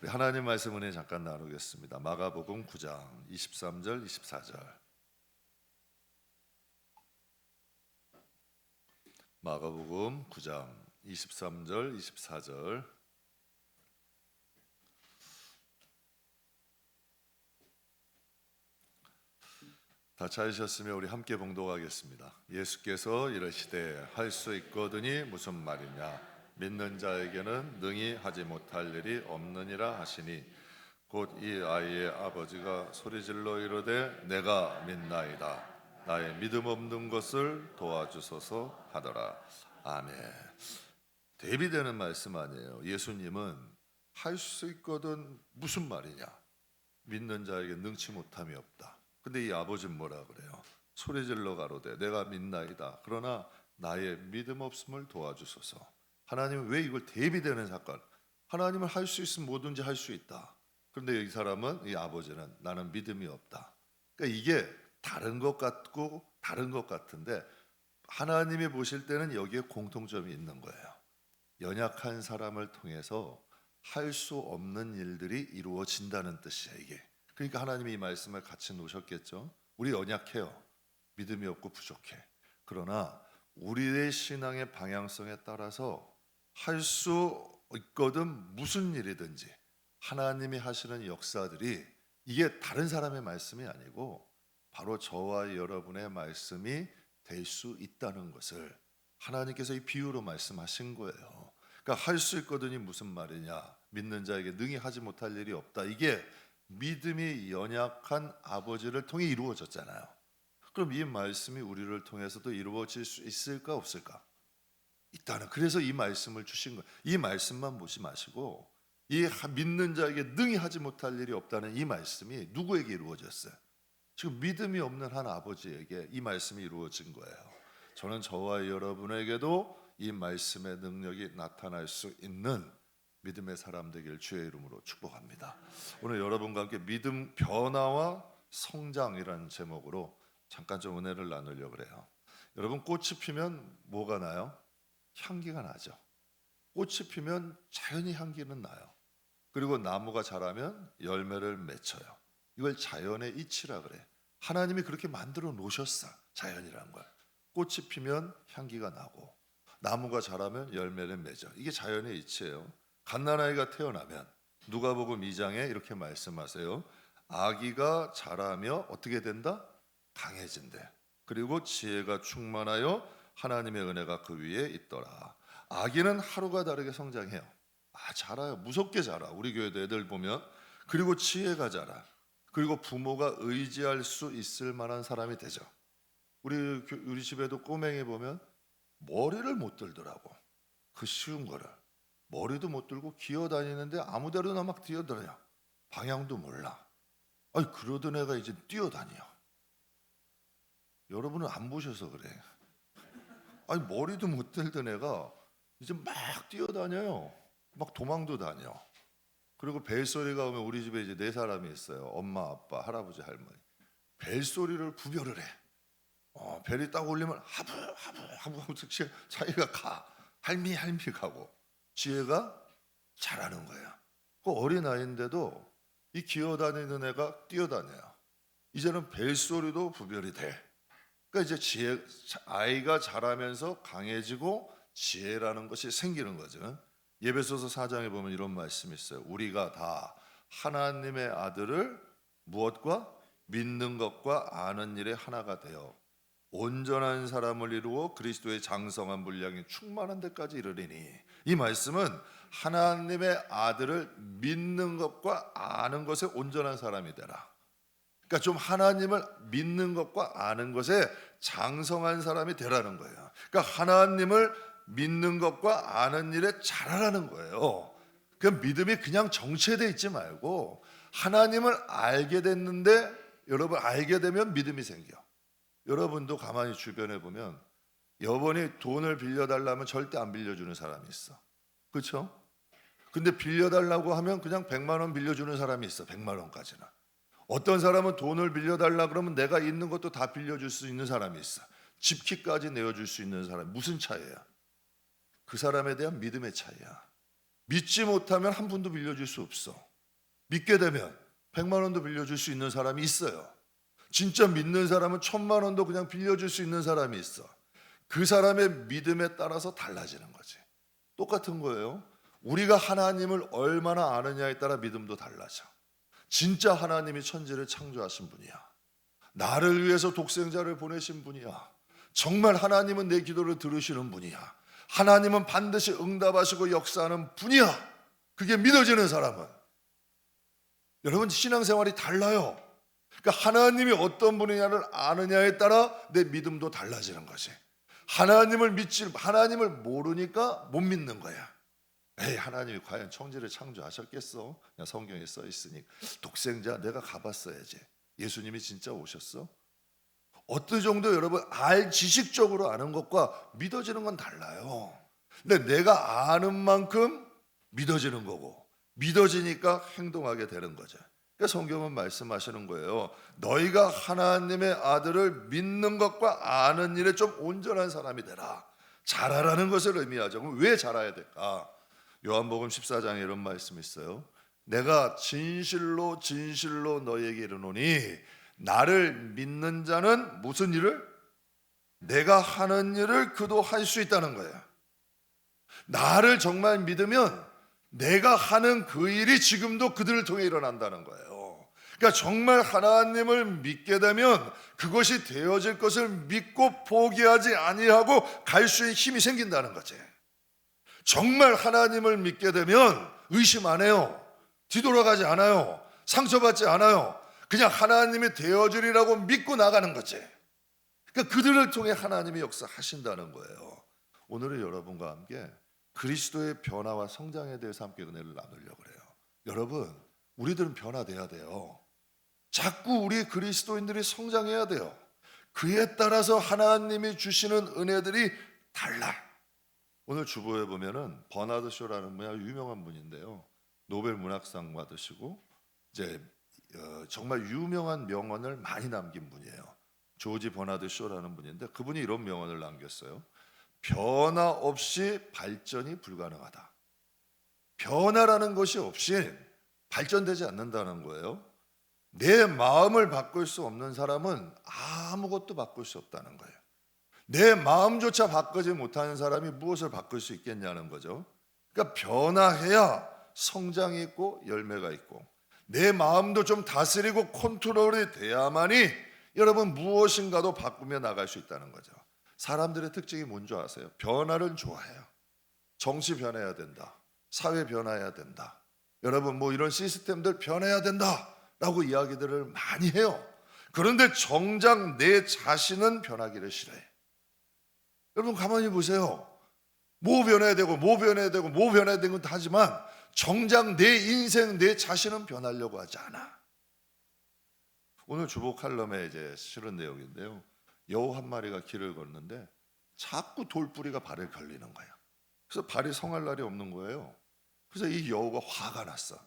우리 하나님 말씀 은혜 잠깐 나누겠습니다. 마가복음 9장 23절 24절. 마가복음 9장 23절 24절. 다 찾으셨으면 우리 함께 봉독하겠습니다. 예수께서 이르시되 할 수 있거든이 무슨 말이냐, 믿는 자에게는 능히 하지 못할 일이 없느니라 하시니, 곧 이 아이의 아버지가 소리질러 이르되 내가 믿나이다, 나의 믿음 없는 것을 도와주소서 하더라. 아멘. 대비되는 말씀 아니에요. 예수님은 할 수 있거든 무슨 말이냐, 믿는 자에게 능치 못함이 없다. 근데 이 아버지는 뭐라 그래요? 소리질러 가로되 내가 믿나이다, 그러나 나의 믿음 없음을 도와주소서. 하나님은 왜 이걸 대비되는 사건, 하나님은 할 수 있으면 뭐든지 할 수 있다. 그런데 이 사람은, 이 아버지는 나는 믿음이 없다. 그러니까 이게 다른 것 같고 다른 것 같은데 하나님이 보실 때는 여기에 공통점이 있는 거예요. 연약한 사람을 통해서 할 수 없는 일들이 이루어진다는 뜻이에요. 이게 그러니까 하나님이 이 말씀을 같이 놓으셨겠죠. 우리 연약해요. 믿음이 없고 부족해. 그러나 우리의 신앙의 방향성에 따라서 할 수 있거든 무슨 일이든지 하나님이 하시는 역사들이, 이게 다른 사람의 말씀이 아니고 바로 저와 여러분의 말씀이 될 수 있다는 것을 하나님께서 이 비유로 말씀하신 거예요. 그러니까 할 수 있거든이 무슨 말이냐, 믿는 자에게 능히 하지 못할 일이 없다. 이게 믿음이 연약한 아버지를 통해 이루어졌잖아요. 그럼 이 말씀이 우리를 통해서도 이루어질 수 있을까 없을까? 있다는, 그래서 이 말씀을 주신 거예요. 이 말씀만 보지 마시고 이 믿는 자에게 능히 하지 못할 일이 없다는 이 말씀이 누구에게 이루어졌어요? 지금 믿음이 없는 한 아버지에게 이 말씀이 이루어진 거예요. 저는 저와 여러분에게도 이 말씀의 능력이 나타날 수 있는 믿음의 사람 되길 주의 이름으로 축복합니다. 오늘 여러분과 함께 믿음 변화와 성장이라는 제목으로 잠깐 좀 은혜를 나누려고 그래요. 여러분, 꽃이 피면 뭐가 나요? 향기가 나죠. 꽃이 피면 자연히 향기는 나요. 그리고 나무가 자라면 열매를 맺혀요. 이걸 자연의 이치라 그래. 하나님이 그렇게 만들어 놓으셨어. 자연이란 걸. 꽃이 피면 향기가 나고 나무가 자라면 열매를 맺어. 이게 자연의 이치예요. 갓난아이가 태어나면 누가복음 2장에 이렇게 말씀하세요. 아기가 자라며 어떻게 된다? 강해진대. 그리고 지혜가 충만하여 하나님의 은혜가 그 위에 있더라. 아기는 하루가 다르게 성장해요. 자라요. 무섭게 자라. 우리 교회도 애들 보면. 그리고 지혜가 자라. 그리고 부모가 의지할 수 있을 만한 사람이 되죠. 우리 집에도 꼬맹이 보면 머리를 못 들더라고. 그 쉬운 거를 머리도 못 들고 기어다니는데 아무 데로나 막 뛰어다녀. 방향도 몰라. 아니, 그러던 애가 이제 뛰어다녀. 여러분은 안 보셔서 그래. 아니, 머리도 못 들던 애가 이제 막 뛰어다녀요. 막 도망도 다녀. 그리고 벨소리가 오면, 우리 집에 이제 4사람이 있어요. 엄마, 아빠, 할아버지, 할머니. 벨소리를 구별을 해. 벨이 딱 울리면 하부 하부 하부 하부 자기가 가. 할미 가고. 지혜가 잘하는 거야. 그 어린 아이인데도 이 기어다니는 애가 뛰어다녀요. 이제는 벨소리도 구별이 돼. 그러니까 이제 아이가 자라면서 강해지고 지혜라는 것이 생기는 거죠. 예배소서 4장에 보면 이런 말씀이 있어요. 우리가 다 하나님의 아들을 무엇과? 믿는 것과 아는 일에 하나가 되어 온전한 사람을 이루어 그리스도의 장성한 분량이 충만한 데까지 이르리니, 이 말씀은 하나님의 아들을 믿는 것과 아는 것에 온전한 사람이 되라. 그러니까 좀 하나님을 믿는 것과 아는 것에 장성한 사람이 되라는 거예요. 그러니까 하나님을 믿는 것과 아는 일에 잘하라는 거예요. 그 믿음이 그냥 정체되어 있지 말고 하나님을 알게 됐는데, 여러분, 알게 되면 믿음이 생겨. 여러분도 가만히 주변에 보면 여러분이 돈을 빌려달라면 절대 안 빌려주는 사람이 있어. 그렇죠? 근데 빌려달라고 하면 그냥 100만 원 빌려주는 사람이 있어. 100만 원까지는. 어떤 사람은 돈을 빌려달라 그러면 내가 있는 것도 다 빌려줄 수 있는 사람이 있어. 집키까지 내어줄 수 있는 사람. 무슨 차이야? 그 사람에 대한 믿음의 차이야. 믿지 못하면 한 푼도 빌려줄 수 없어. 믿게 되면 100만 원도 빌려줄 수 있는 사람이 있어요. 진짜 믿는 사람은 1000만 원도 그냥 빌려줄 수 있는 사람이 있어. 그 사람의 믿음에 따라서 달라지는 거지. 똑같은 거예요. 우리가 하나님을 얼마나 아느냐에 따라 믿음도 달라져. 진짜 하나님이 천지를 창조하신 분이야. 나를 위해서 독생자를 보내신 분이야. 정말 하나님은 내 기도를 들으시는 분이야. 하나님은 반드시 응답하시고 역사하는 분이야. 그게 믿어지는 사람은. 여러분, 신앙생활이 달라요. 그러니까 하나님이 어떤 분이냐를 아느냐에 따라 내 믿음도 달라지는 거지. 하나님을 모르니까 못 믿는 거야. 에이, 하나님이 과연 천지를 창조하셨겠어? 그냥 성경에 써 있으니까. 독생자 내가 가봤어야지. 예수님이 진짜 오셨어? 어떤 정도 여러분 지식적으로 아는 것과 믿어지는 건 달라요. 근데 내가 아는 만큼 믿어지는 거고, 믿어지니까 행동하게 되는 거죠. 그러니까 성경은 말씀하시는 거예요. 너희가 하나님의 아들을 믿는 것과 아는 일에 좀 온전한 사람이 되라. 잘하라는 것을 의미하죠. 그럼 왜 잘해야 될까? 요한복음 14장에 이런 말씀이 있어요. 내가 진실로 진실로 너희에게 이르노니 나를 믿는 자는 무슨 일을? 내가 하는 일을 그도 할 수 있다는 거예요. 나를 정말 믿으면 내가 하는 그 일이 지금도 그들을 통해 일어난다는 거예요. 그러니까 정말 하나님을 믿게 되면 그것이 되어질 것을 믿고 포기하지 아니하고 갈 수 있는 힘이 생긴다는 거지. 정말 하나님을 믿게 되면 의심 안 해요. 뒤돌아가지 않아요. 상처받지 않아요. 그냥 하나님이 되어주리라고 믿고 나가는 거지. 그러니까 그들을 통해 하나님이 역사하신다는 거예요. 오늘은 여러분과 함께 그리스도의 변화와 성장에 대해서 함께 은혜를 나누려고 그래요. 여러분, 우리들은 변화돼야 돼요. 자꾸 우리 그리스도인들이 성장해야 돼요. 그에 따라서 하나님이 주시는 은혜들이 달라. 오늘 주보에 보면은 버나드 쇼라는 분이 유명한 분인데요. 노벨 문학상 받으시고 이제 정말 유명한 명언을 많이 남긴 분이에요. 조지 버나드 쇼라는 분인데 그분이 이런 명언을 남겼어요. 변화 없이 발전이 불가능하다. 변화라는 것이 없이 발전되지 않는다는 거예요. 내 마음을 바꿀 수 없는 사람은 아무것도 바꿀 수 없다는 거예요. 내 마음조차 바꾸지 못하는 사람이 무엇을 바꿀 수 있겠냐는 거죠. 그러니까 변화해야 성장이 있고 열매가 있고 내 마음도 좀 다스리고 컨트롤이 돼야만이 여러분 무엇인가도 바꾸며 나갈 수 있다는 거죠. 사람들의 특징이 뭔지 아세요? 변화를 좋아해요. 정치 변해야 된다. 사회 변화해야 된다. 여러분 뭐 이런 시스템들 변해야 된다라고 이야기들을 많이 해요. 그런데 정작 내 자신은 변하기를 싫어해. 여러분 가만히 보세요. 뭐 변해야 되고 뭐 변해야 되고 뭐 변해야 되고 하지만 정작 내 인생 내 자신은 변하려고 하지 않아. 오늘 주보 칼럼에 이제 실은 내용인데요. 여우 한 마리가 길을 걷는데 자꾸 돌뿌리가 발에 걸리는 거야. 그래서 발이 성할 날이 없는 거예요. 그래서 이 여우가 화가 났어.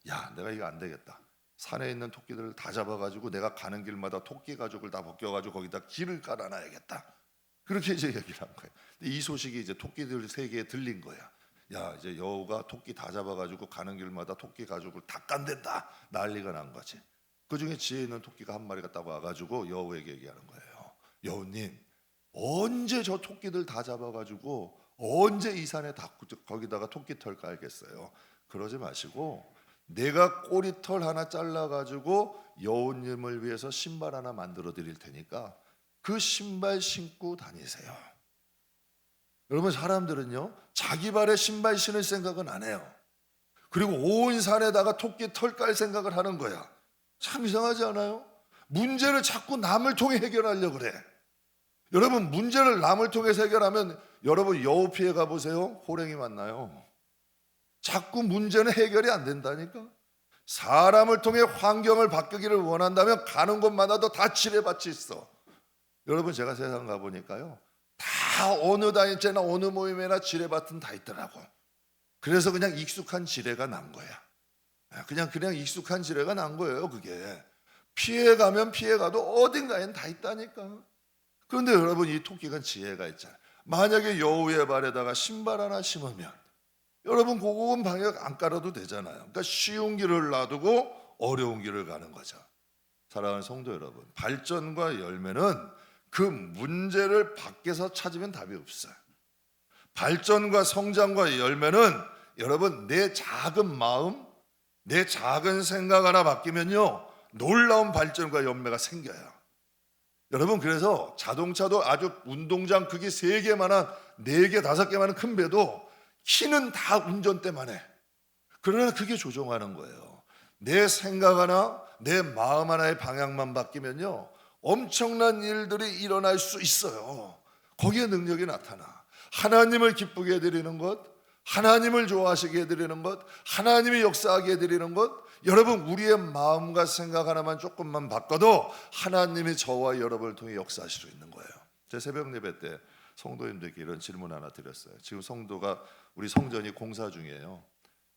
야, 내가 이거 안 되겠다. 산에 있는 토끼들을 다 잡아가지고 내가 가는 길마다 토끼 가죽을 다 벗겨가지고 거기다 길을 깔아놔야겠다. 그렇게 이제 얘기를 한 거예요. 근데 이 소식이 이제 토끼들 세계에 들린 거야. 야, 이제 여우가 토끼 다 잡아가지고 가는 길마다 토끼 가죽을 다 깐댄다. 난리가 난 거지. 그 중에 지혜 있는 토끼가 한 마리가 딱 와가지고 여우에게 얘기하는 거예요. 여우님, 언제 저 토끼들 다 잡아가지고 언제 이 산에 다 거기다가 토끼털 깔겠어요? 그러지 마시고 내가 꼬리털 하나 잘라가지고 여우님을 위해서 신발 하나 만들어 드릴 테니까 그 신발 신고 다니세요. 여러분 사람들은요 자기 발에 신발 신을 생각은 안 해요. 그리고 온 산에다가 토끼 털 깔 생각을 하는 거야. 참 이상하지 않아요? 문제를 자꾸 남을 통해 해결하려고 그래. 여러분 문제를 남을 통해서 해결하면 여러분 여우 피해 가보세요. 호랭이 만나요. 자꾸 문제는 해결이 안 된다니까. 사람을 통해 환경을 바꾸기를 원한다면 가는 곳마다도 다 지뢰밭이 있어. 여러분 제가 세상 가보니까요 다 어느 단체나 어느 모임에나 지뢰밭은 다 있더라고. 그래서 그냥 익숙한 지뢰가 난 거야. 그냥 익숙한 지뢰가 난 거예요. 그게 피해가면 피해가도 어딘가엔 다 있다니까. 그런데 여러분 이 토끼가 지혜가 있잖아요. 만약에 여우의 발에다가 신발 하나 심으면 여러분 고급 방역 안 깔아도 되잖아요. 그러니까 쉬운 길을 놔두고 어려운 길을 가는 거죠. 사랑하는 성도 여러분, 발전과 열매는 그 문제를 밖에서 찾으면 답이 없어요. 발전과 성장과 열매는 여러분 내 작은 마음, 내 작은 생각 하나 바뀌면요 놀라운 발전과 열매가 생겨요. 여러분 그래서 자동차도 아주 운동장 크기 3개만한 4개, 5개만한 큰 배도 키는 다 운전대만 해. 그러나 그게 조종하는 거예요. 내 생각 하나, 내 마음 하나의 방향만 바뀌면요 엄청난 일들이 일어날 수 있어요. 거기에 능력이 나타나. 하나님을 기쁘게 해드리는 것, 하나님을 좋아하시게 해드리는 것, 하나님이 역사하게 해드리는 것, 여러분 우리의 마음과 생각 하나만 조금만 바꿔도 하나님이 저와 여러분을 통해 역사하실 수 있는 거예요. 제 새벽 예배 때 성도님들께 이런 질문 하나 드렸어요. 지금 성도가 우리 성전이 공사 중이에요.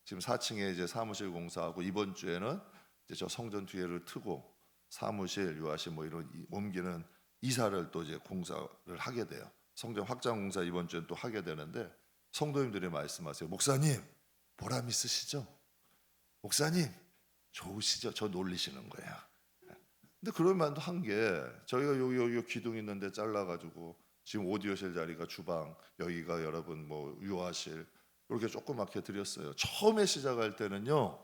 지금 4층에 이제 사무실 공사하고 이번 주에는 이제 저 성전 뒤에를 트고 사무실, 유아실 뭐 이런 옮기는 이사를 또 이제 공사를 하게 돼요. 성전 확장 공사 이번 주에 또 하게 되는데 성도님들이 말씀하세요. 목사님 보람 있으시죠? 목사님 좋으시죠? 저 놀리시는 거예요. 근데 그럴 만도 한 게 저희가 여기 기둥 있는데 잘라가지고 지금 오디오실 자리가 주방, 여기가 여러분 뭐 유아실 이렇게 조그맣게 드렸어요. 처음에 시작할 때는요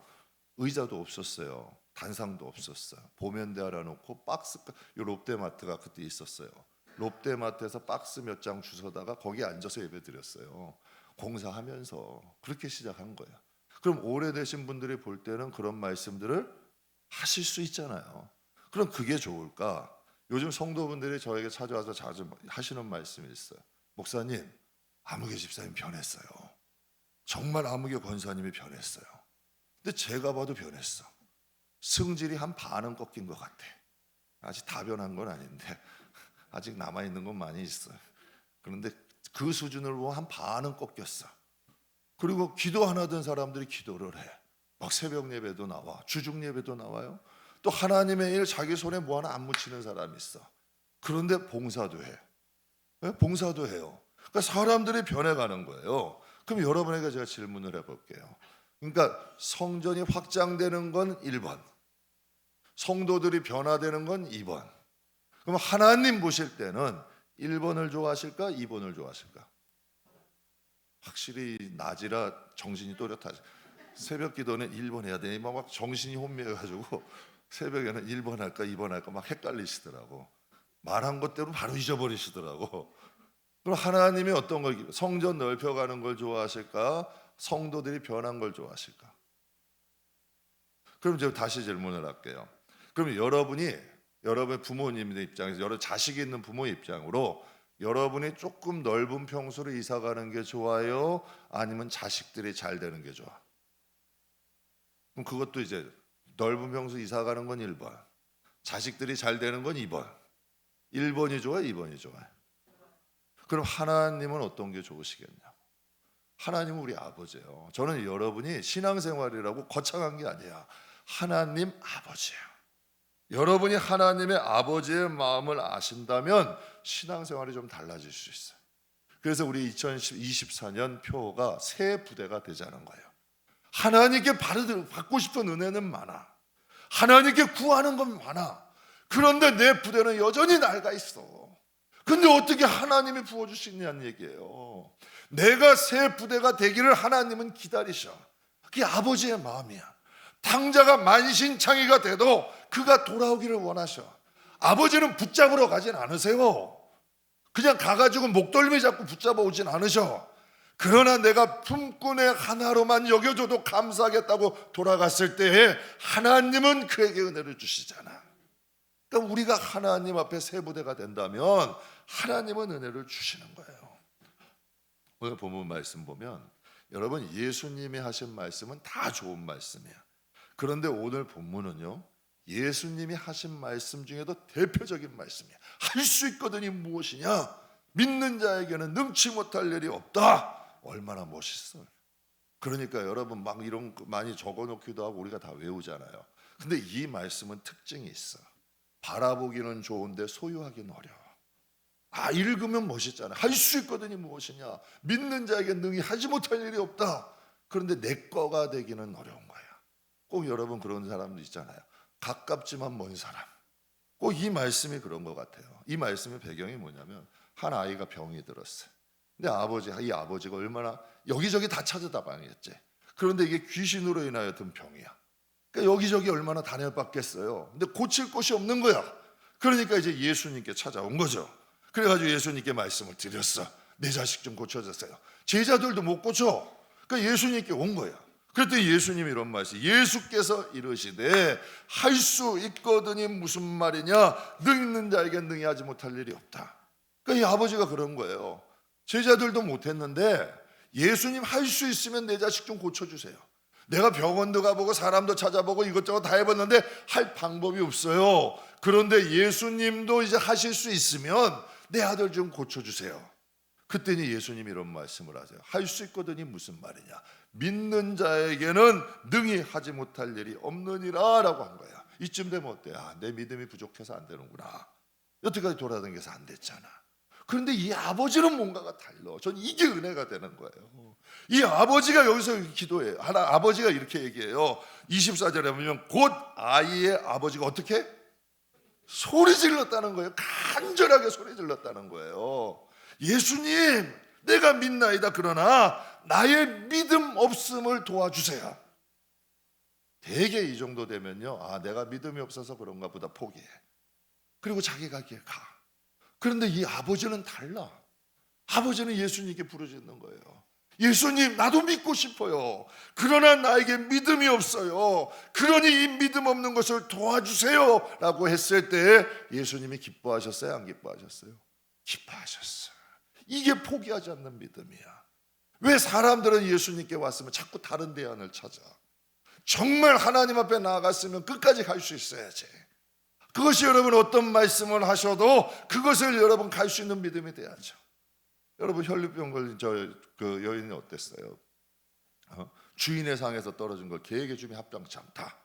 의자도 없었어요. 단상도 없었어요. 보면대 하나 놓고 박스, 요 롯데마트가 그때 있었어요. 롯데마트에서 박스 몇 장 주워다가 거기 앉아서 예배 드렸어요. 공사하면서 그렇게 시작한 거예요. 그럼 오래되신 분들이 볼 때는 그런 말씀들을 하실 수 있잖아요. 그럼 그게 좋을까? 요즘 성도분들이 저에게 찾아와서 자주 하시는 말씀이 있어요. 목사님, 아무개 집사님 변했어요. 정말 아무개 권사님이 변했어요. 근데 제가 봐도 변했어. 승질이 한 반은 꺾인 것 같아. 아직 다 변한 건 아닌데 아직 남아있는 건 많이 있어요. 그런데 그 수준으로 보면 한 반은 꺾였어. 그리고 기도 안 하던 사람들이 기도를 해. 막 새벽 예배도 나와, 주중 예배도 나와요. 또 하나님의 일 자기 손에 뭐 하나 안 묻히는 사람이 있어. 그런데 봉사도 해. 네? 봉사도 해요. 그러니까 사람들이 변해가는 거예요. 그럼 여러분에게 제가 질문을 해볼게요. 그러니까 성전이 확장되는 건 1번, 성도들이 변화되는 건 2번. 그럼 하나님 보실 때는 1번을 좋아하실까 2번을 좋아하실까? 확실히 낮이라 정신이 또렷하죠. 새벽 기도는 1번 해야 되니 막 정신이 혼미해가지고 새벽에는 1번 할까 2번 할까 막 헷갈리시더라고. 말한 것대로 바로 잊어버리시더라고. 그럼 하나님이 어떤 걸, 성전 넓혀가는 걸 좋아하실까? 성도들이 변한 걸 좋아하실까? 그럼 제가 다시 질문을 할게요. 그럼 여러분 부모님의 입장에서, 여러 자식이 있는 부모 입장으로 여러분이 조금 넓은 평수로 이사 가는 게 좋아요? 아니면 자식들이 잘 되는 게 좋아? 그럼 그것도 이제 넓은 평수 이사 가는 건 1번, 자식들이 잘 되는 건 2번. 1번이 좋아, 2번이 좋아요? 그럼 하나님은 어떤 게 좋으시겠냐고. 하나님은 우리 아버지예요. 저는 여러분이 신앙생활이라고 거창한 게 아니야. 하나님 아버지예요. 여러분이 하나님의 아버지의 마음을 아신다면 신앙생활이 좀 달라질 수 있어요. 그래서 우리 2024년 표가 새 부대가 되자는 거예요. 하나님께 받고 싶은 은혜는 많아. 하나님께 구하는 건 많아. 그런데 내 부대는 여전히 낡아 있어. 근데 어떻게 하나님이 부어줄 수 있냐는 얘기예요. 내가 새 부대가 되기를 하나님은 기다리셔. 그게 아버지의 마음이야. 당자가 만신창이가 돼도 그가 돌아오기를 원하셔. 아버지는 붙잡으러 가진 않으세요. 그냥 가가지고 목덜미 잡고 붙잡아 오진 않으셔. 그러나 내가 품꾼의 하나로만 여겨줘도 감사하겠다고 돌아갔을 때에 하나님은 그에게 은혜를 주시잖아. 그러니까 우리가 하나님 앞에 새 부대가 된다면 하나님은 은혜를 주시는 거예요. 오늘 본문 말씀 보면 여러분 예수님이 하신 말씀은 다 좋은 말씀이야. 그런데 오늘 본문은요, 예수님이 하신 말씀 중에도 대표적인 말씀이야. 할 수 있거든이 무엇이냐? 믿는 자에게는 능치 못할 일이 없다. 얼마나 멋있어요. 그러니까 여러분 막 이런 거 많이 적어놓기도 하고 우리가 다 외우잖아요. 근데 이 말씀은 특징이 있어. 바라보기는 좋은데 소유하기는 어려워. 읽으면 멋있잖아. 할 수 있거든이 무엇이냐? 믿는 자에게 능히 하지 못할 일이 없다. 그런데 내 거가 되기는 어려운 거야. 꼭 여러분 그런 사람도 있잖아요. 가깝지만 먼 사람. 꼭 이 말씀이 그런 것 같아요. 이 말씀의 배경이 뭐냐면 한 아이가 병이 들었어요. 근데 이 아버지가 얼마나 여기저기 다 찾아다녔지. 그런데 이게 귀신으로 인하여 든 병이야. 그러니까 여기저기 얼마나 다녀봤겠어요. 근데 고칠 곳이 없는 거야. 그러니까 이제 예수님께 찾아온 거죠. 그래가지고 예수님께 말씀을 드렸어. 내 자식 좀 고쳐주세요. 제자들도 못 고쳐. 그러니까 예수님께 온 거야. 그랬더니 예수님이 이런 말씀, 예수께서 이르시되 할 수 있거든이 무슨 말이냐, 능 있는 자에게 능히 하지 못할 일이 없다. 그러니까 이 아버지가 그런 거예요. 제자들도 못했는데 예수님 할 수 있으면 내 자식 좀 고쳐주세요. 내가 병원도 가보고 사람도 찾아보고 이것저것 다 해봤는데 할 방법이 없어요. 그런데 예수님도 이제 하실 수 있으면 내 아들 좀 고쳐주세요. 그때니 예수님이 이런 말씀을 하세요. 할 수 있거든이 무슨 말이냐, 믿는 자에게는 능히 하지 못할 일이 없느니라 라고 한 거야. 이쯤 되면 어때? 내 믿음이 부족해서 안 되는구나. 여태까지 돌아다니면서 안 됐잖아. 그런데 이 아버지는 뭔가가 달라. 전 이게 은혜가 되는 거예요. 이 아버지가 여기서 기도해요. 아버지가 이렇게 얘기해요. 24절에 보면 곧 아이의 아버지가 어떻게? 소리 질렀다는 거예요. 간절하게 소리 질렀다는 거예요. 예수님, 내가 믿나이다. 그러나 나의 믿음 없음을 도와주세요. 대개 이 정도 되면요, 내가 믿음이 없어서 그런가 보다, 포기해. 그리고 자기가 가. 그런데 이 아버지는 달라. 아버지는 예수님께 부르짖는 거예요. 예수님, 나도 믿고 싶어요. 그러나 나에게 믿음이 없어요. 그러니 이 믿음 없는 것을 도와주세요 라고 했을 때 예수님이 기뻐하셨어요? 안 기뻐하셨어요? 기뻐하셨어요. 이게 포기하지 않는 믿음이야. 왜 사람들은 예수님께 왔으면 자꾸 다른 대안을 찾아? 정말 하나님 앞에 나아갔으면 끝까지 갈 수 있어야지. 그것이 여러분 어떤 말씀을 하셔도 그것을 여러분 갈 수 있는 믿음이 돼야죠. 여러분 혈류병 걸린 그 여인이 어땠어요? 주인의 상에서 떨어진 걸 개에게 주면 합당치 않다.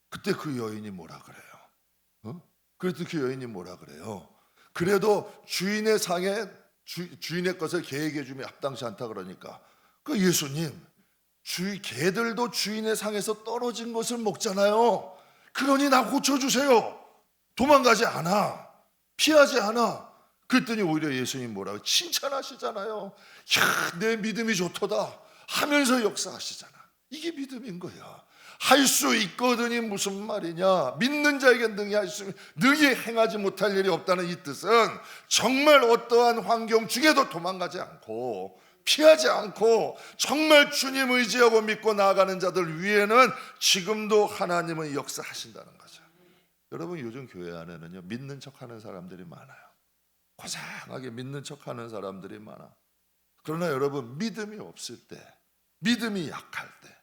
그때 그 여인이 뭐라 그래요? 그래도 그 여인이 뭐라 그래요? 그래도 주인의 상에 주인의 것을 개에게 주면 합당치 않다 그러니까 그 예수님, 개들도 주인의 상에서 떨어진 것을 먹잖아요. 그러니 나 고쳐주세요. 도망가지 않아. 피하지 않아. 그랬더니 오히려 예수님 뭐라고 칭찬하시잖아요. 야, 내 믿음이 좋도다 하면서 역사하시잖아. 이게 믿음인 거야. 할 수 있거든이 무슨 말이냐, 믿는 자에게 능히 행하지 못할 일이 없다는 이 뜻은 정말 어떠한 환경 중에도 도망가지 않고 피하지 않고 정말 주님 의지하고 믿고 나아가는 자들 위에는 지금도 하나님은 역사하신다는 거죠. 여러분 요즘 교회 안에는요, 믿는 척하는 사람들이 많아요. 고상하게 믿는 척하는 사람들이 많아. 그러나 여러분 믿음이 없을 때, 믿음이 약할 때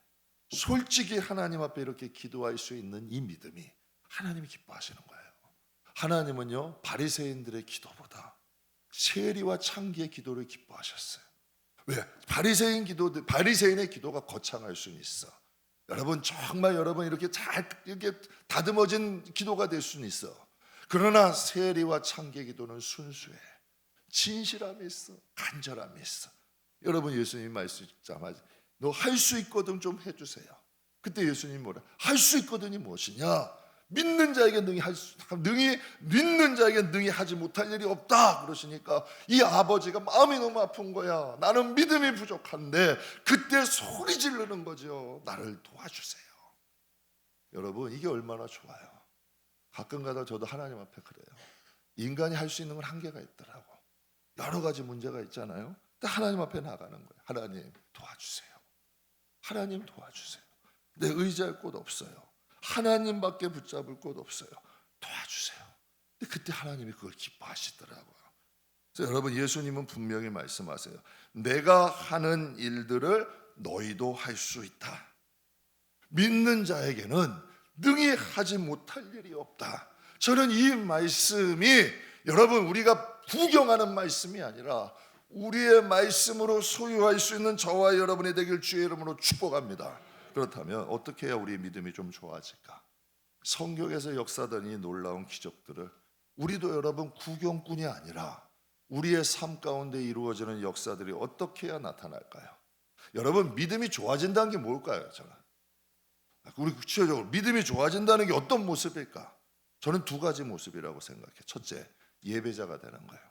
솔직히 하나님 앞에 이렇게 기도할 수 있는 이 믿음이 하나님이 기뻐하시는 거예요. 하나님은요, 바리새인들의 기도보다 세리와 창기의 기도를 기뻐하셨어요. 왜? 바리새인의 기도가 거창할 수는 있어. 여러분 정말 여러분 이렇게 다듬어진 기도가 될 수는 있어. 그러나 세리와 창기의 기도는 순수해. 진실함이 있어. 간절함이 있어. 여러분 예수님 말씀 듣자마자 너 할 수 있거든 좀 해주세요. 그때 예수님 뭐라? 할 수 있거든이 무엇이냐? 믿는 자에게 믿는 자에게 능히 하지 못할 일이 없다 그러시니까 이 아버지가 마음이 너무 아픈 거야. 나는 믿음이 부족한데 그때 소리 지르는 거죠. 나를 도와주세요. 여러분 이게 얼마나 좋아요. 가끔가다 저도 하나님 앞에 그래요. 인간이 할 수 있는 건 한계가 있더라고. 여러 가지 문제가 있잖아요. 근데 하나님 앞에 나가는 거예요. 하나님 도와주세요. 하나님 도와주세요. 내 의지할 곳 없어요. 하나님밖에 붙잡을 곳 없어요. 도와주세요. 근데 그때 하나님이 그걸 기뻐하시더라고요. 그래서 여러분 예수님은 분명히 말씀하세요. 내가 하는 일들을 너희도 할 수 있다. 믿는 자에게는 능히 하지 못할 일이 없다. 저는 이 말씀이 여러분 우리가 구경하는 말씀이 아니라 우리의 말씀으로 소유할 수 있는 저와 여러분이 되길 주의 이름으로 축복합니다. 그렇다면 어떻게 해야 우리의 믿음이 좀 좋아질까? 성경에서 역사된 이 놀라운 기적들을 우리도 여러분 구경꾼이 아니라 우리의 삶 가운데 이루어지는 역사들이 어떻게 해야 나타날까요? 여러분, 믿음이 좋아진다는 게 뭘까요? 우리 구체적으로 믿음이 좋아진다는 게 어떤 모습일까? 저는 두 가지 모습이라고 생각해요. 첫째, 예배자가 되는 거예요.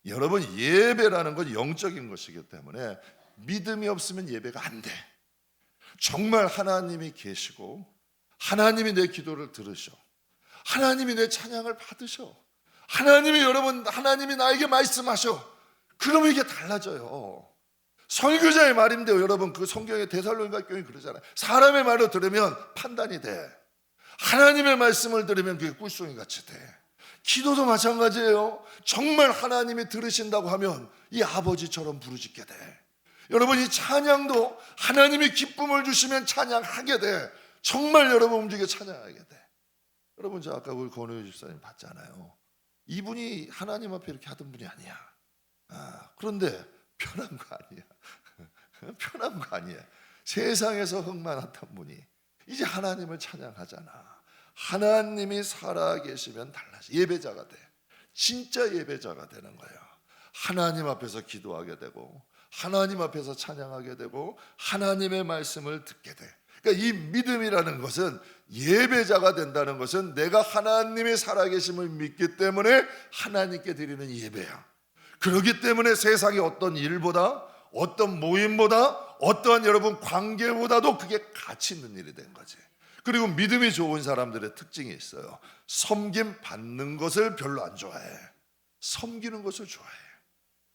여러분, 예배라는 건 영적인 것이기 때문에 믿음이 없으면 예배가 안 돼. 정말 하나님이 계시고 하나님이 내 기도를 들으셔, 하나님이 내 찬양을 받으셔, 하나님이 나에게 말씀하셔. 그러면 이게 달라져요. 설교자의 말인데요, 여러분, 그 성경의 데살로니가 교회 그러잖아요. 사람의 말을 들으면 판단이 돼. 하나님의 말씀을 들으면 그게 꿀송이 같이 돼. 기도도 마찬가지예요. 정말 하나님이 들으신다고 하면 이 아버지처럼 부르짖게 돼. 여러분, 이 찬양도 하나님이 기쁨을 주시면 찬양하게 돼. 정말 여러분 움직여 찬양하게 돼. 여러분, 저 아까 우리 권호유 집사님 봤잖아요. 이분이 하나님 앞에 이렇게 하던 분이 아니야. 그런데 편한 거 아니야. 편한 거 아니야. 세상에서 흥만했던 분이 이제 하나님을 찬양하잖아. 하나님이 살아계시면 달라져. 예배자가 돼. 진짜 예배자가 되는 거예요. 하나님 앞에서 기도하게 되고 하나님 앞에서 찬양하게 되고 하나님의 말씀을 듣게 돼. 그러니까 이 믿음이라는 것은, 예배자가 된다는 것은 내가 하나님이 살아계심을 믿기 때문에 하나님께 드리는 예배야. 그렇기 때문에 세상의 어떤 일보다, 어떤 모임보다, 어떠한 여러분 관계보다도 그게 가치 있는 일이 된 거지. 그리고 믿음이 좋은 사람들의 특징이 있어요. 섬김 받는 것을 별로 안 좋아해. 섬기는 것을 좋아해.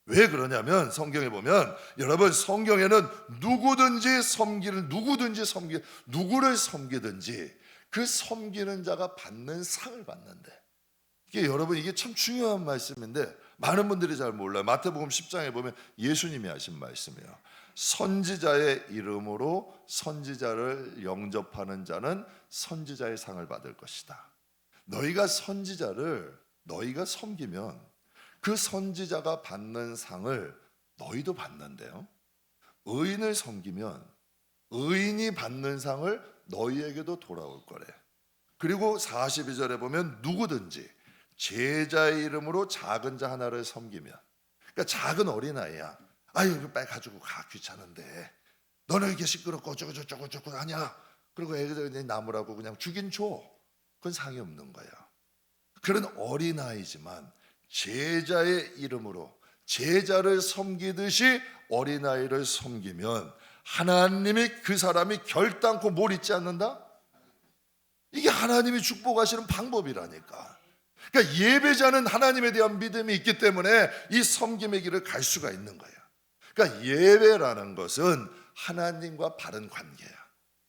왜 그러냐면 성경에 보면, 여러분, 성경에는 누구를 섬기든지 그 섬기는 자가 받는 상을 받는데, 이게 여러분, 이게 참 중요한 말씀인데 많은 분들이 잘 몰라요. 마태복음 10장에 보면 예수님이 하신 말씀이에요. 선지자의 이름으로 선지자를 영접하는 자는 선지자의 상을 받을 것이다. 너희가 섬기면 그 선지자가 받는 상을 너희도 받는데요, 의인을 섬기면 의인이 받는 상을 너희에게도 돌아올 거래. 그리고 42절에 보면 누구든지 제자의 이름으로 작은 자 하나를 섬기면, 그러니까 작은 어린아이야. 아유, 빨리 가지고 가, 귀찮은데. 너는 이렇게 시끄럽고 어쩌고 하냐. 그리고 애들 나무라고 그냥 주긴 줘. 그건 상이 없는 거야. 그런 어린아이지만 제자의 이름으로 제자를 섬기듯이 어린아이를 섬기면 하나님이 그 사람이 결단코 뭘 잊지 않는다? 이게 하나님이 축복하시는 방법이라니까. 그러니까 예배자는 하나님에 대한 믿음이 있기 때문에 이 섬김의 길을 갈 수가 있는 거예요. 그러니까 예배라는 것은 하나님과 바른 관계야.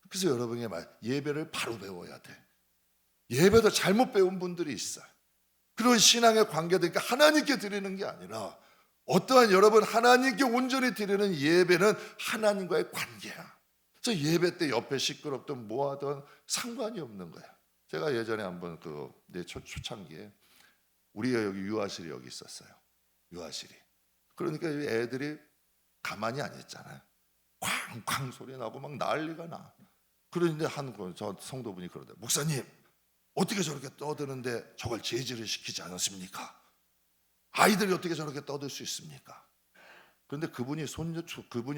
그래서 여러분의 말, 예배를 바로 배워야 돼. 예배도 잘못 배운 분들이 있어요. 그런 신앙의 관계도, 그러니까 하나님께 드리는 게 아니라 어떠한 여러분 하나님께 온전히 드리는 예배는 하나님과의 관계야. 저 예배 때 옆에 시끄럽든 뭐하든 상관이 없는 거야. 제가 예전에 한번 내 초창기에 우리가 여기 유아실이 여기 있었어요. 유아실이. 그러니까 애들이 가만히 안 있잖아요. 쾅쾅 소리 나고 막 난리가 나. 그런데 저 성도분이 그러더라고요. 목사님, 어떻게 저렇게 떠드는데 저걸 제지를 시키지 않았습니까? 아이들이 어떻게 저렇게 떠들 수 있습니까? 그런데 그분이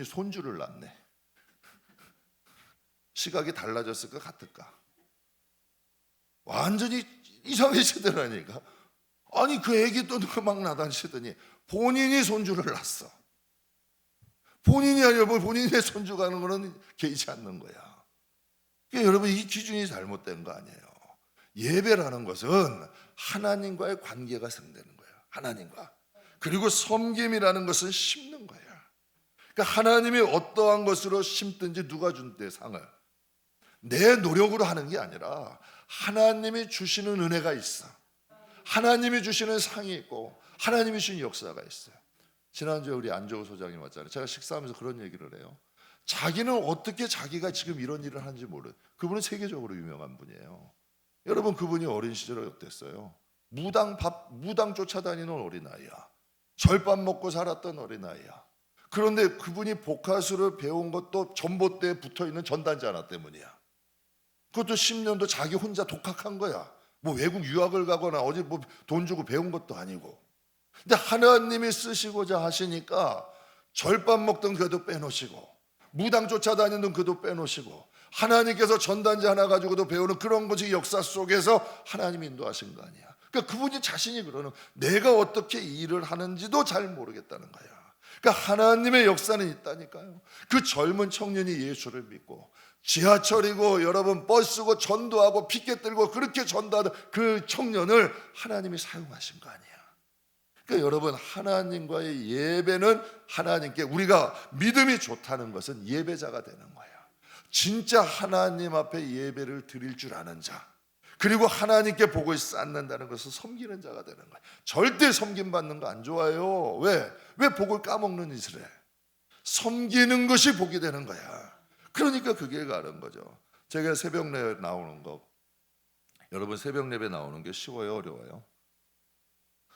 손주를 낳네. 시각이 달라졌을 것 같을까? 완전히 이상해지더라니까. 아니, 그 애기 떠는 거 막 나다니시더니 본인이 손주를 낳았어. 본인이 아니라 본인의 손주 가는 거는 개의치 않는 거야. 그러니까 여러분, 이 기준이 잘못된 거 아니에요. 예배라는 것은 하나님과의 관계가 생기는 거예요. 하나님과. 그리고 섬김이라는 것은 심는 거예요. 그러니까 하나님이 어떠한 것으로 심든지 누가 준 내 상을 내 노력으로 하는 게 아니라 하나님이 주시는 은혜가 있어. 하나님이 주시는 상이 있고 하나님이 주신 역사가 있어요. 지난주에 우리 안조우 소장님 왔잖아요. 제가 식사하면서 그런 얘기를 해요. 자기는 어떻게 자기가 지금 이런 일을 하는지 모르요. 그분은 세계적으로 유명한 분이에요. 여러분, 그분이 어린 시절에 어땠어요? 무당 쫓아다니는 어린아이야. 절밥 먹고 살았던 어린아이야. 그런데 그분이 복화술을 배운 것도 전봇대에 붙어있는 전단지 하나 때문이야. 그것도 10년도 자기 혼자 독학한 거야. 뭐 외국 유학을 가거나 어디 뭐 돈 주고 배운 것도 아니고. 근데 하나님이 쓰시고자 하시니까 절밥 먹던 그래도 빼놓으시고 무당 쫓아다니는 그도 빼놓으시고 하나님께서 전단지 하나 가지고도 배우는 그런 것이 역사 속에서 하나님이 인도하신 거 아니야. 그러니까 그분이 자신이 그러는 내가 어떻게 일을 하는지도 잘 모르겠다는 거야. 그러니까 하나님의 역사는 있다니까요. 그 젊은 청년이 예수를 믿고 지하철이고 여러분 버스고 전도하고 피켓 들고 그렇게 전도하던 그 청년을 하나님이 사용하신 거 아니야. 그러니까 여러분 하나님과의 예배는 하나님께 우리가 믿음이 좋다는 것은 예배자가 되는 거야. 진짜 하나님 앞에 예배를 드릴 줄 아는 자, 그리고 하나님께 복을 쌓는다는 것은 섬기는 자가 되는 거야. 절대 섬김받는 거 안 좋아요. 왜 복을 까먹는 짓을 해? 섬기는 것이 복이 되는 거야. 그러니까 그게 가는 거죠. 제가 새벽 예배 나오는 거, 여러분 새벽 예배 나오는 게 쉬워요, 어려워요?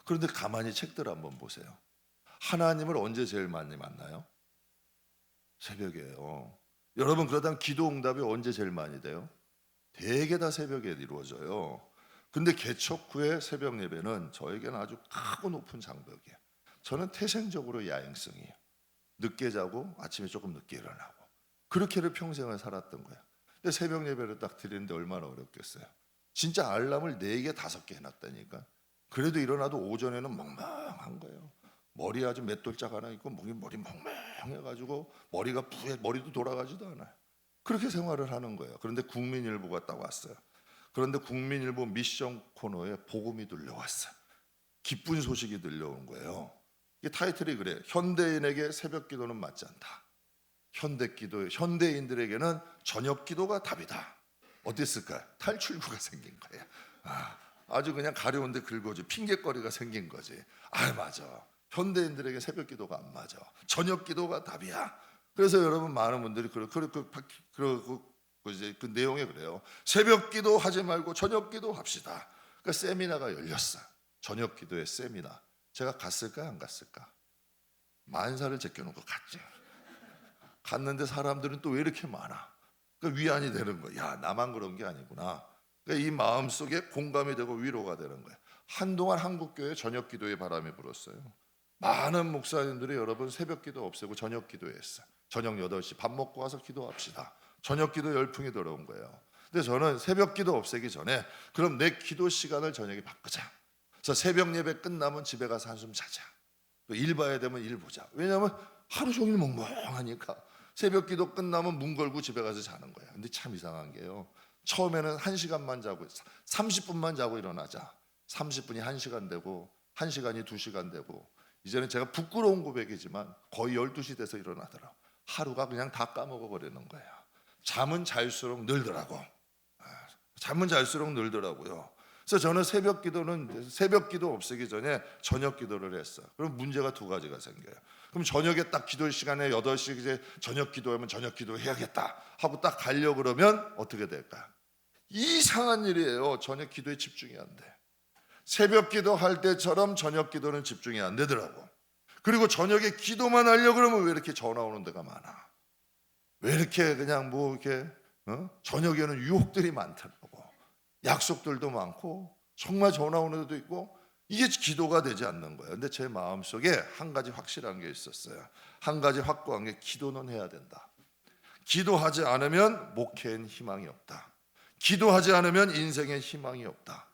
그런데 가만히 책들 한번 보세요. 하나님을 언제 제일 많이 만나요? 새벽이에요. 여러분 그러다 기도 응답이 언제 제일 많이 돼요? 대개 다 새벽에 이루어져요. 근데 개척 후에 새벽 예배는 저에게는 아주 크고 높은 장벽이에요. 저는 태생적으로 야행성이에요. 늦게 자고 아침에 조금 늦게 일어나고 그렇게를 평생을 살았던 거예요. 근데 새벽 예배를 딱 드리는데 얼마나 어렵겠어요. 진짜 알람을 4개 5개 해놨다니까. 그래도 일어나도 오전에는 멍멍한 거예요. 머리 아주 맷돌짝 하나 있고 머리 멍멍해가지고 머리가 부해 머리도 돌아가지도 않아요. 그렇게 생활을 하는 거예요. 그런데 국민일보가 딱 왔어요. 그런데 국민일보 미션 코너에 복음이 들려왔어요. 기쁜 소식이 들려온 거예요. 이 타이틀이 그래요. 현대인에게 새벽 기도는 맞지 않다. 현대인들에게는 저녁 기도가 답이다. 어땠을까요? 탈출구가 생긴 거예요. 아주 그냥 가려운데 긁어지 핑계거리가 생긴 거지. 맞아. 현대인들에게 새벽 기도가 안 맞아. 저녁 기도가 답이야. 그래서 여러분 많은 분들이 그 내용에 그래요. 새벽 기도 하지 말고 저녁 기도 합시다. 그러니까 세미나가 열렸어. 저녁 기도의 세미나. 제가 갔을까 안 갔을까? 만사를 제껴놓고 갔지. 갔는데 사람들은 또 왜 이렇게 많아? 그러니까 위안이 되는 거야. 야, 나만 그런 게 아니구나. 그러니까 이 마음속에 공감이 되고 위로가 되는 거야. 한동안 한국교회 저녁 기도의 바람이 불었어요. 많은 목사님들이 여러분 새벽 기도 없애고 저녁 기도했어요. 저녁 8시 밥 먹고 와서 기도합시다. 저녁 기도 열풍이 들어온 거예요. 근데 저는 새벽 기도 없애기 전에 그럼 내 기도 시간을 저녁에 바꾸자. 그래서 새벽 예배 끝나면 집에 가서 한숨 자자. 일 봐야 되면 일 보자. 왜냐하면 하루 종일 멍멍하니까 새벽 기도 끝나면 문 걸고 집에 가서 자는 거야. 근데 참 이상한 게요. 처음에는 1시간만 자고 30분만 자고 일어나자. 30분이 1시간 되고 1시간이 2시간 되고 이제는 제가 부끄러운 고백이지만 거의 12시 돼서 일어나더라고. 하루가 그냥 다 까먹어 버리는 거예요. 잠은 잘수록 늘더라고. 잠은 잘수록 늘더라고요. 그래서 저는 새벽 기도 없애기 전에 저녁 기도를 했어요. 그럼 문제가 2가지가 생겨요. 그럼 저녁에 딱 기도 시간에 8시 이제 저녁 기도하면 저녁 기도 해야겠다 하고 딱 가려고 그러면 어떻게 될까? 이상한 일이에요. 저녁 기도에 집중이 안 돼. 새벽 기도할 때처럼 저녁 기도는 집중이 안 되더라고. 그리고 저녁에 기도만 하려고 그러면 왜 이렇게 전화 오는 데가 많아? 왜 이렇게 그냥 저녁에는 유혹들이 많더라고. 약속들도 많고 정말 전화 오는 데도 있고 이게 기도가 되지 않는 거예요. 근데 제 마음속에 한 가지 확실한 게 있었어요. 한 가지 확고한 게 기도는 해야 된다. 기도하지 않으면 목회엔 희망이 없다. 기도하지 않으면 인생엔 희망이 없다.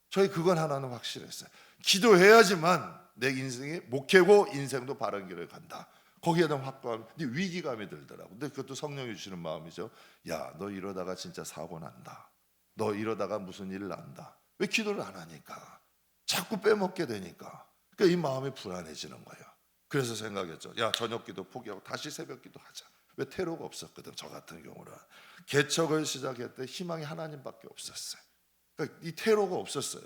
저희 그건 하나는 확실했어요. 기도해야지만 내 인생이 목회고 인생도 바른 길을 간다. 거기에 대한 확고함, 근데 위기감이 들더라고. 근데 그것도 성령이 주시는 마음이죠. 야, 너 이러다가 진짜 사고 난다. 너 이러다가 무슨 일 난다. 왜 기도를 안 하니까? 자꾸 빼먹게 되니까. 그러니까 이 마음이 불안해지는 거예요. 그래서 생각했죠. 야, 저녁 기도 포기하고 다시 새벽 기도 하자. 왜 테러가 없었거든. 저 같은 경우는 개척을 시작할 때 희망이 하나님밖에 없었어요. 그러니까 이 테러가 없었어요.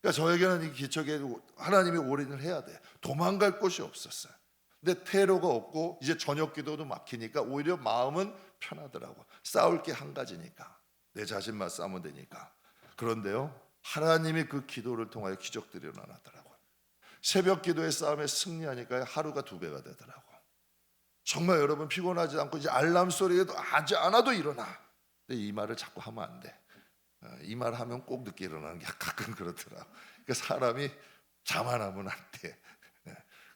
그러니까 저에게는 이 개척에 하나님이 올인을 해야 돼. 도망갈 곳이 없었어요. 근데 테러가 없고 이제 저녁 기도도 막히니까 오히려 마음은 편하더라고. 싸울 게 한 가지니까. 내 자신만 싸우면 되니까. 그런데요, 하나님이 그 기도를 통하여 기적들이 일어나더라고요. 새벽 기도의 싸움에 승리하니까 하루가 2배가 되더라고. 정말 여러분 피곤하지 않고 이제 알람 소리에도 하지 않아도 일어나. 근데 이 말을 자꾸 하면 안 돼. 이 말 하면 꼭 늦게 일어나는 게 가끔 그렇더라. 그러니까 사람이 자만하면 안 돼.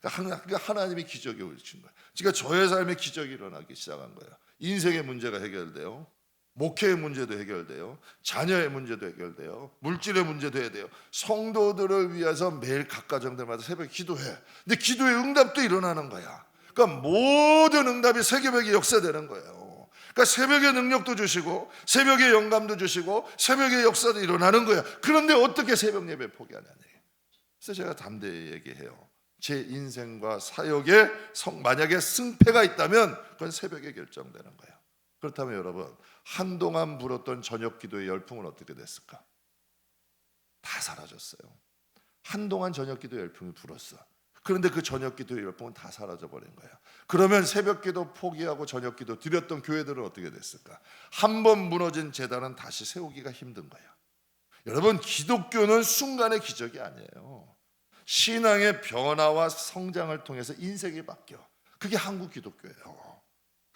그러니까 하나님이 기적이 오신 거예요. 그러니까 저의 삶에 기적이 일어나기 시작한 거예요. 인생의 문제가 해결돼요. 목회의 문제도 해결돼요. 자녀의 문제도 해결돼요. 물질의 문제도 해야 돼요. 성도들을 위해서 매일 각 가정들마다 새벽에 기도해. 근데 기도의 응답도 일어나는 거야. 그러니까 모든 응답이 새벽에 역사되는 거예요. 그러니까 새벽에 능력도 주시고 새벽에 영감도 주시고 새벽에 역사도 일어나는 거야. 그런데 어떻게 새벽 예배 포기하냐니. 그래서 제가 담대히 얘기해요. 제 인생과 사역에 만약에 승패가 있다면 그건 새벽에 결정되는 거예요. 그렇다면 여러분, 한동안 불었던 저녁 기도의 열풍은 어떻게 됐을까? 다 사라졌어요. 한동안 저녁 기도의 열풍이 불었어. 그런데 그 저녁 기도의 열풍은 다 사라져버린 거예요. 그러면 새벽 기도 포기하고 저녁 기도 드렸던 교회들은 어떻게 됐을까? 한 번 무너진 제단은 다시 세우기가 힘든 거예요. 여러분, 기독교는 순간의 기적이 아니에요. 신앙의 변화와 성장을 통해서 인생이 바뀌어. 그게 한국 기독교예요.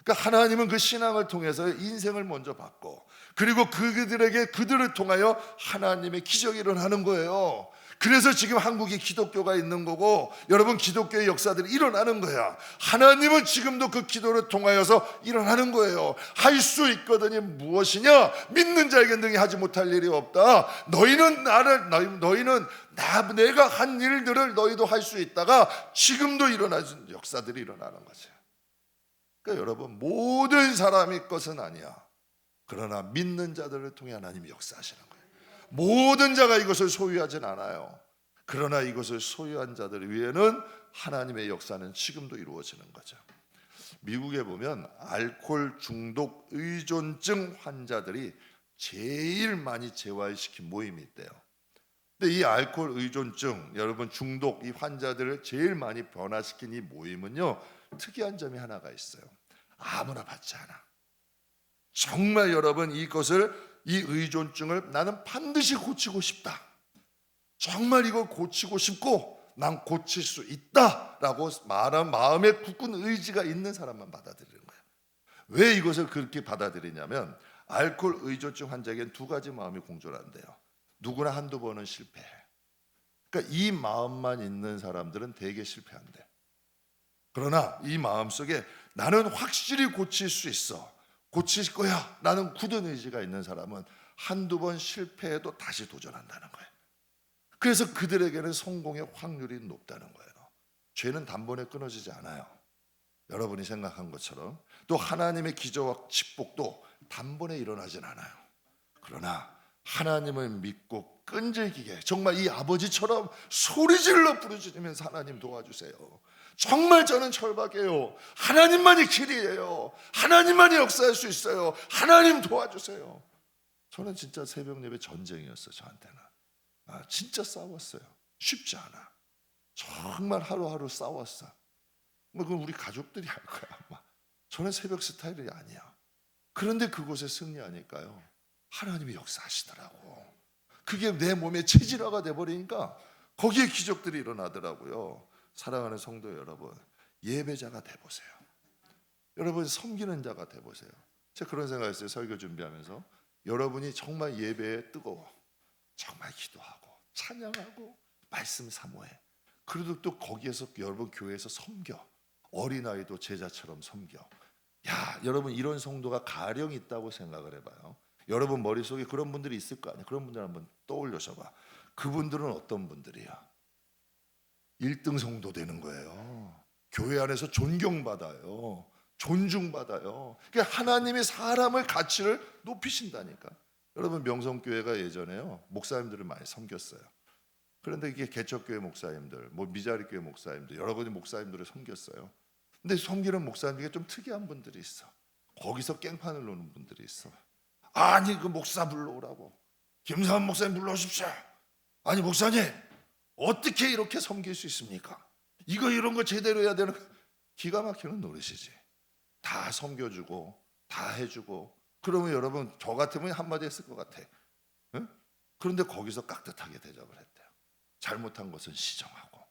그러니까 하나님은 그 신앙을 통해서 인생을 먼저 바꿔. 그리고 그들을 통하여 하나님의 기적이 일어나는 거예요. 그래서 지금 한국에 기독교가 있는 거고 여러분 기독교의 역사들이 일어나는 거야. 하나님은 지금도 그 기도를 통하여서 일어나는 거예요. 할 수 있거든이 무엇이냐? 믿는 자에게 능히 하지 못할 일이 없다. 너희는 내가 한 일들을 너희도 할 수 있다가 지금도 일어나는 역사들이 일어나는 거죠. 그러니까 여러분, 모든 사람의 것은 아니야. 그러나 믿는 자들을 통해 하나님이 역사하시는 거예요. 모든 자가 이것을 소유하진 않아요. 그러나 이것을 소유한 자들 위에는 하나님의 역사는 지금도 이루어지는 거죠. 미국에 보면 알코올 중독 의존증 환자들이 제일 많이 재활시킨 모임이 있대요. 근데 이 알코올 의존증, 여러분 중독 이 환자들을 제일 많이 변화시킨 이 모임은요, 특이한 점이 하나가 있어요. 아무나 받지 않아. 정말 여러분 이 의존증을 나는 반드시 고치고 싶다. 정말 이거 고치고 싶고 난 고칠 수 있다라고 말한 마음에 굳은 의지가 있는 사람만 받아들이는 거예요. 왜 이것을 그렇게 받아들이냐면 알코올 의존증 환자에게는 두 가지 마음이 공존한대요. 누구나 한두 번은 실패해. 그러니까 이 마음만 있는 사람들은 대개 실패한대. 그러나 이 마음속에 나는 확실히 고칠 수 있어. 고칠 거야. 나는 굳은 의지가 있는 사람은 한두 번 실패해도 다시 도전한다는 거예요. 그래서 그들에게는 성공의 확률이 높다는 거예요. 죄는 단번에 끊어지지 않아요. 여러분이 생각한 것처럼 또 하나님의 기적과 축복도 단번에 일어나진 않아요. 그러나 하나님을 믿고 끈질기게 정말 이 아버지처럼 소리질러 부르짖으면서 하나님 도와주세요. 정말 저는 절박해요. 하나님만이 길이에요. 하나님만이 역사할 수 있어요. 하나님 도와주세요. 저는 진짜 새벽 예배 전쟁이었어요. 저한테는 진짜 싸웠어요. 쉽지 않아. 정말 하루하루 싸웠어. 그건 우리 가족들이 할 거야 아마. 저는 새벽 스타일이 아니야. 그런데 그곳에 승리하니까요, 하나님이 역사하시더라고. 그게 내 몸에 체질화가 돼버리니까 거기에 기적들이 일어나더라고요. 사랑하는 성도 여러분, 예배자가 돼보세요. 여러분 섬기는 자가 돼보세요. 제가 그런 생각했어요. 설교 준비하면서 여러분이 정말 예배에 뜨거워, 정말 기도하고 찬양하고 말씀 사모해. 그래도 또 거기에서 여러분 교회에서 섬겨. 어린아이도 제자처럼 섬겨. 야, 여러분 이런 성도가 가령 있다고 생각을 해봐요. 여러분 머릿속에 그런 분들이 있을 거 아니에요. 그런 분들 한번 떠올려셔봐. 그분들은 어떤 분들이야? 1등 성도 되는 거예요. 교회 안에서 존경받아요. 존중받아요. 그러니까 하나님이 사람을 가치를 높이신다니까. 여러분 명성교회가 예전에요 목사님들을 많이 섬겼어요. 그런데 이게 개척교회 목사님들, 미자리교회 목사님들, 여러 가지 목사님들을 섬겼어요. 근데 섬기는 목사님 중에 좀 특이한 분들이 있어. 거기서 깽판을 놓는 분들이 있어. 아니 그 목사 불러오라고, 김사한 목사님 불러오십시오. 아니 목사님 어떻게 이렇게 섬길 수 있습니까? 이런 거 제대로 해야 되는. 기가 막히는 노릇이지. 다 섬겨주고 다 해주고. 그러면 여러분 저 같으면 한마디 했을 것 같아. 응? 그런데 거기서 깍듯하게 대접을 했대요. 잘못한 것은 시정하고.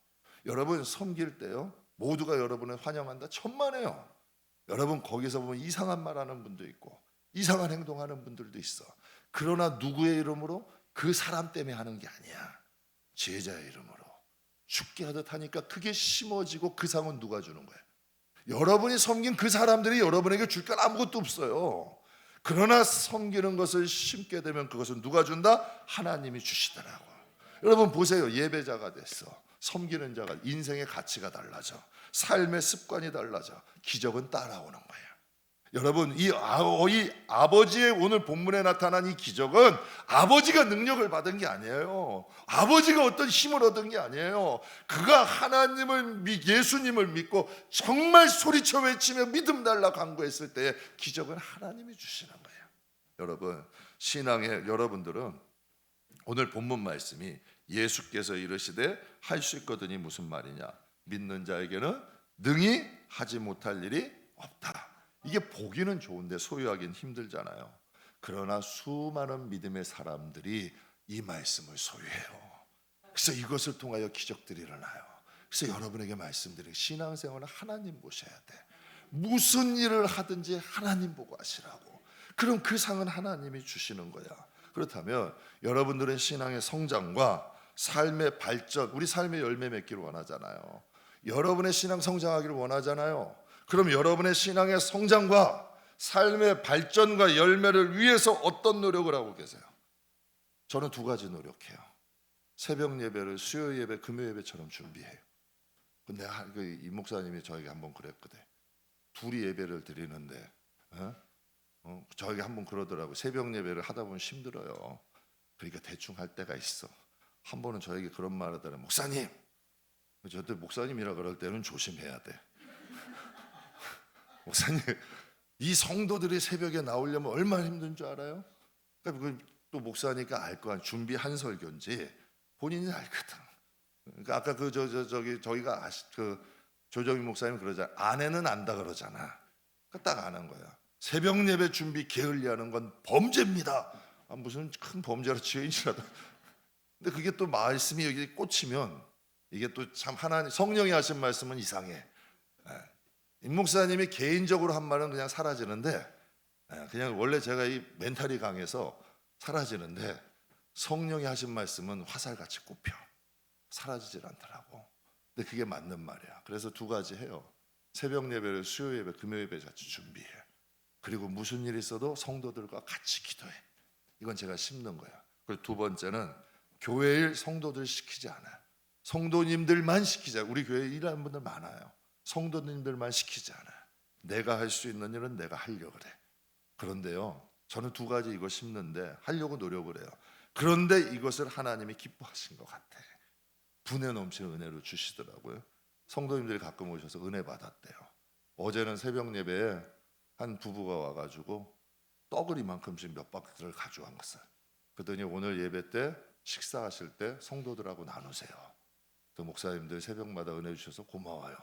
여러분 섬길 때요 모두가 여러분을 환영한다 천만에요. 여러분 거기서 보면 이상한 말하는 분도 있고 이상한 행동하는 분들도 있어. 그러나 누구의 이름으로? 그 사람 때문에 하는 게 아니야. 제자의 이름으로, 죽게 하듯 하니까 그게 심어지고 그 상은 누가 주는 거예요? 여러분이 섬긴 그 사람들이 여러분에게 줄 건 아무것도 없어요. 그러나 섬기는 것을 심게 되면 그것은 누가 준다? 하나님이 주시더라고요. 여러분 보세요. 예배자가 됐어. 섬기는 자가 인생의 가치가 달라져. 삶의 습관이 달라져. 기적은 따라오는 거예요. 여러분 이 아버지의 오늘 본문에 나타난 이 기적은 아버지가 능력을 받은 게 아니에요. 아버지가 어떤 힘을 얻은 게 아니에요. 그가 하나님을 예수님을 믿고 정말 소리쳐 외치며 믿음 달라 간구했을 때 기적은 하나님이 주시는 거예요. 여러분 신앙의 여러분들은 오늘 본문 말씀이 예수께서 이르시되 할 수 있거든이 무슨 말이냐? 믿는 자에게는 능히 하지 못할 일이 없다. 이게 보기는 좋은데 소유하기는 힘들잖아요. 그러나 수많은 믿음의 사람들이 이 말씀을 소유해요. 그래서 이것을 통하여 기적들이 일어나요. 그래서 여러분에게 말씀드리는 신앙생활은 하나님 보셔야 돼. 무슨 일을 하든지 하나님 보고 하시라고. 그럼 그 상은 하나님이 주시는 거야. 그렇다면 여러분들의 신앙의 성장과 삶의 발전, 우리 삶의 열매 맺기를 원하잖아요. 여러분의 신앙 성장하기를 원하잖아요. 그럼 여러분의 신앙의 성장과 삶의 발전과 열매를 위해서 어떤 노력을 하고 계세요? 저는 두 가지 노력해요. 새벽 예배를 수요 예배, 금요 예배처럼 준비해요. 근데 이 목사님이 저에게 한번 그랬거든. 둘이 예배를 드리는데 저에게 한번 그러더라고. 새벽 예배를 하다 보면 힘들어요. 그러니까 대충 할 때가 있어. 한 번은 저에게 그런 말을 하더라고요. 목사님, 저한테 목사님이라 그럴 때는 조심해야 돼. 목사님, 이 성도들이 새벽에 나오려면 얼마나 힘든 줄 알아요? 그러니까 또 목사니까 알 거 아니에요. 준비 한 설교인지 본인이 알거든. 그러니까 아까 저기가 조정희 목사님 그러잖아. 아내는 안다 그러잖아. 그러니까 딱 아는 거야. 새벽 예배 준비 게을리하는 건 범죄입니다. 무슨 큰 범죄로 지어인지라도. 근데 그게 또 말씀이 여기 꽂히면 이게 또 참 하나님 성령이 하신 말씀은 이상해. 임 목사님이 개인적으로 한 말은 그냥 사라지는데 그냥 원래 제가 이 멘탈이 강해서 사라지는데 성령이 하신 말씀은 화살같이 꼽혀 사라지질 않더라고. 근데 그게 맞는 말이야. 그래서 두 가지 해요. 새벽 예배를 수요 예배, 금요 예배 같이 준비해. 그리고 무슨 일이 있어도 성도들과 같이 기도해. 이건 제가 심는 거야. 그리고 두 번째는 교회 일 성도들 시키지 않아요. 성도님들만 시키자. 우리 교회에 일하는 분들 많아요. 성도님들만 시키지 않아요. 내가 할 수 있는 일은 내가 하려고 그래. 그런데요, 저는 두 가지 이거 심는데 하려고 노력을 해요. 그런데 이것을 하나님이 기뻐하신 것 같아. 분에 넘치는 은혜로 주시더라고요. 성도님들이 가끔 오셔서 은혜 받았대요. 어제는 새벽 예배에 한 부부가 와가지고 떡을 이만큼씩 몇 바퀴를 가져온 것을. 그러더니 오늘 예배 때 식사하실 때 성도들하고 나누세요. 또 목사님들 새벽마다 은혜 주셔서 고마워요.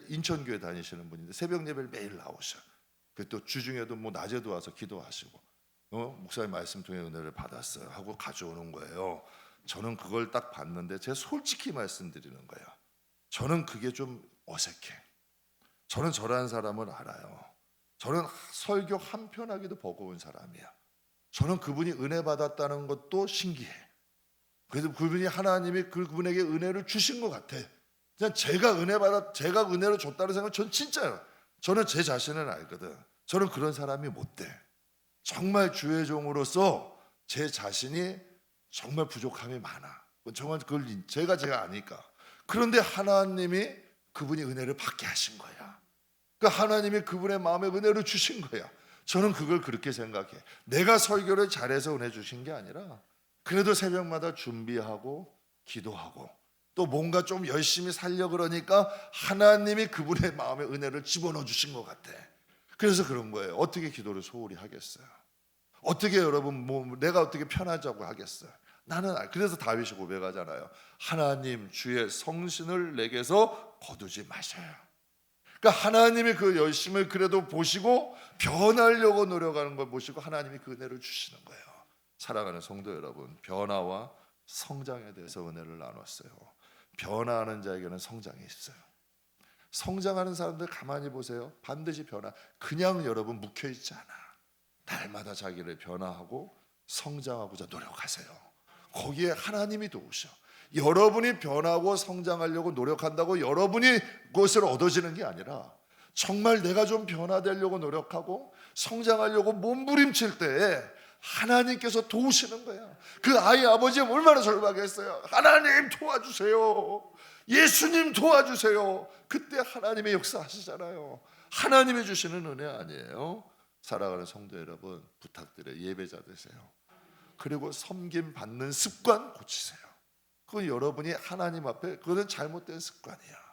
인천교회 다니시는 분인데 새벽 예배를 매일 나오셔. 또 주중에도 뭐 낮에도 와서 기도하시고 목사님 말씀 통해 은혜를 받았어요 하고 가져오는 거예요. 저는 그걸 딱 봤는데 제가 솔직히 말씀드리는 거예요. 저는 그게 좀 어색해. 저는 저라는 사람을 알아요. 저는 설교 한 편 하기도 버거운 사람이야. 저는 그분이 은혜 받았다는 것도 신기해. 그래도 그분이 하나님이 그분에게 은혜를 주신 것 같아. 그냥 제가 은혜를 줬다는 생각 전 진짜요. 저는 제 자신을 알거든. 저는 그런 사람이 못 돼. 정말 주의 종으로서 제 자신이 정말 부족함이 많아. 정말 그걸 제가 아니까. 그런데 하나님이 그분이 은혜를 받게 하신 거야. 그러니까 하나님이 그분의 마음에 은혜를 주신 거야. 저는 그걸 그렇게 생각해. 내가 설교를 잘해서 은혜 주신 게 아니라 그래도 새벽마다 준비하고 기도하고 또 뭔가 좀 열심히 살려 그러니까 하나님이 그분의 마음에 은혜를 집어넣어 주신 것 같아. 그래서 그런 거예요. 어떻게 기도를 소홀히 하겠어요? 어떻게 여러분 내가 어떻게 편하자고 하겠어요? 나는 그래서 다윗이 고백하잖아요. 하나님 주의 성신을 내게서 거두지 마셔요. 그러니까 하나님이 그 열심을 그래도 보시고 변하려고 노력하는 걸 보시고 하나님이 그 은혜를 주시는 거예요. 사랑하는 성도 여러분, 변화와 성장에 대해서 은혜를 나눴어요. 변화하는 자에게는 성장이 있어요. 성장하는 사람들 가만히 보세요. 반드시 변화. 그냥 여러분 묵혀있지 않아. 날마다 자기를 변화하고 성장하고자 노력하세요. 거기에 하나님이 도우셔. 여러분이 변하고 성장하려고 노력한다고 여러분이 그것을 얻어지는 게 아니라 정말 내가 좀 변화되려고 노력하고 성장하려고 몸부림칠 때 하나님께서 도우시는 거야. 그 아이 아버지는 얼마나 절박했어요. 하나님 도와주세요. 예수님 도와주세요. 그때 하나님의 역사하시잖아요. 하나님이 주시는 은혜 아니에요. 사랑하는 성도 여러분, 부탁드려요. 예배자 되세요. 그리고 섬김 받는 습관 고치세요. 그건 여러분이 하나님 앞에, 그거는 잘못된 습관이야.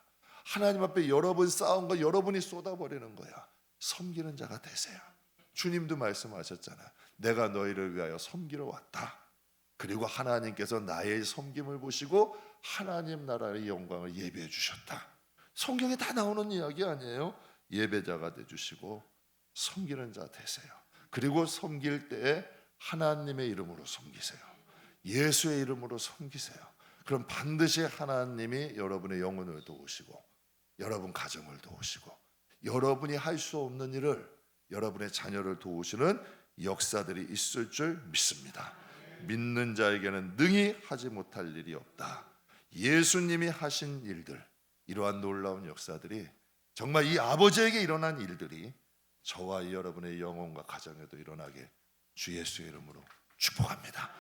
하나님 앞에 여러 번 쌓은 거 여러분이 쏟아버리는 거야. 섬기는 자가 되세요. 주님도 말씀하셨잖아요. 내가 너희를 위하여 섬기러 왔다. 그리고 하나님께서 나의 섬김을 보시고 하나님 나라의 영광을 예배해 주셨다. 성경에 다 나오는 이야기 아니에요? 예배자가 되주시고 섬기는 자 되세요. 그리고 섬길 때에 하나님의 이름으로 섬기세요. 예수의 이름으로 섬기세요. 그럼 반드시 하나님이 여러분의 영혼을 도우시고 여러분 가정을 도우시고 여러분이 할 수 없는 일을 여러분의 자녀를 도우시는 역사들이 있을 줄 믿습니다. 믿는 자에게는 능히 하지 못할 일이 없다. 예수님이 하신 일들, 이러한 놀라운 역사들이 정말 이 아버지에게 일어난 일들이 저와 여러분의 영혼과 가정에도 일어나게 주 예수의 이름으로 축복합니다.